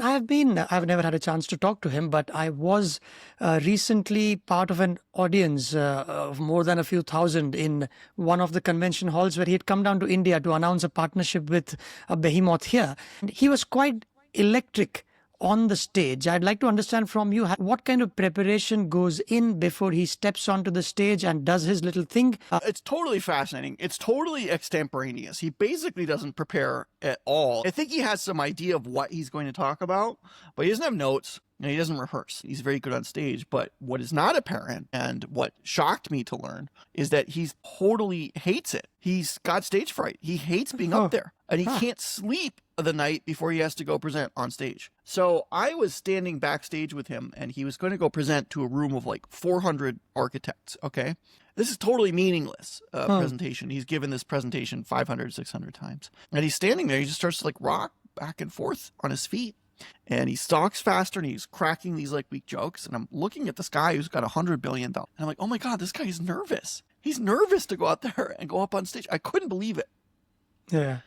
I've never had a chance to talk to him, but I was recently part of an audience of more than a few thousand in one of the convention halls where he had come down to India to announce a partnership with a behemoth here. And he was quite electric on the stage. I'd like to understand from you what kind of preparation goes in before he steps onto the stage and does his little thing. It's totally fascinating. It's totally extemporaneous. He basically doesn't prepare at all. I think he has some idea of what he's going to talk about, but he doesn't have notes. And he doesn't rehearse. He's very good on stage. But what is not apparent, and what shocked me to learn, is that he totally hates it. He's got stage fright. He hates being up there. And he can't sleep the night before he has to go present on stage. So I was standing backstage with him, and he was going to go present to a room of like 400 architects, okay? This is totally meaningless presentation. He's given this presentation 500, 600 times. And he's standing there. He just starts to like rock back and forth on his feet. And he talks faster, and he's cracking these like weak jokes. And I'm looking at this guy who's got $100 billion. And I'm like, oh my God, this guy is nervous. He's nervous to go out there and go up on stage. I couldn't believe it. Yeah.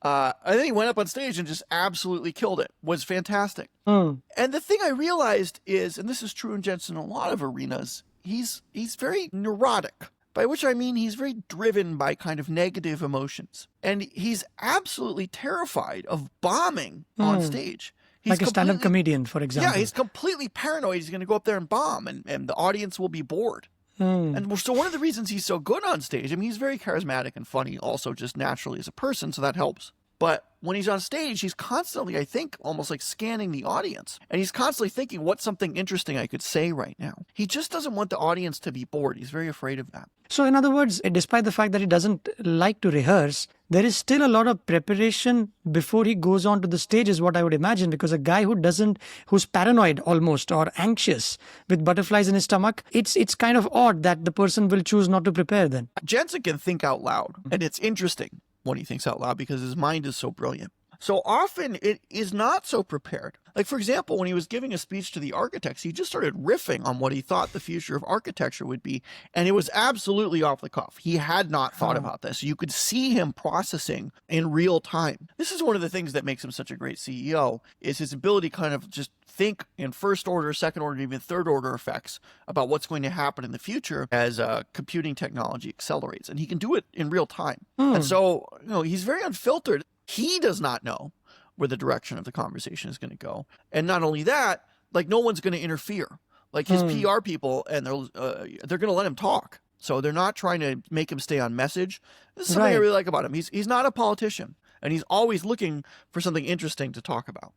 And then he went up on stage and just absolutely killed it. Was fantastic. And the thing I realized is, and this is true in Jensen in a lot of arenas, he's very neurotic. By which I mean he's very driven by kind of negative emotions. And he's absolutely terrified of bombing on stage. He's like a stand-up comedian, for example. Yeah, he's completely paranoid he's going to go up there and bomb, and the audience will be bored. And so one of the reasons he's so good on stage, I mean, he's very charismatic and funny also just naturally as a person, so that helps. But when he's on stage, he's constantly, I think, almost like scanning the audience. And he's constantly thinking, what's something interesting I could say right now? He just doesn't want the audience to be bored. He's very afraid of that. So in other words, despite the fact that he doesn't like to rehearse, there is still a lot of preparation before he goes onto the stage is what I would imagine, because a guy who's paranoid almost or anxious with butterflies in his stomach, it's kind of odd that the person will choose not to prepare then. Jensen can think out loud, and it's interesting when he thinks out loud because his mind is so brilliant. So often it is not so prepared. Like, for example, when he was giving a speech to the architects, he just started riffing on what he thought the future of architecture would be. And it was absolutely off the cuff. He had not thought about this. You could see him processing in real time. This is one of the things that makes him such a great CEO, is his ability to kind of just think in first order, second order, even third order effects about what's going to happen in the future as computing technology accelerates. And he can do it in real time. And so, he's very unfiltered. He does not know where the direction of the conversation is going to go. And not only that, like, no one's going to interfere. Like, his PR people, and they're going to let him talk. So they're not trying to make him stay on message. This is something I really like about him. He's not a politician, and he's always looking for something interesting to talk about.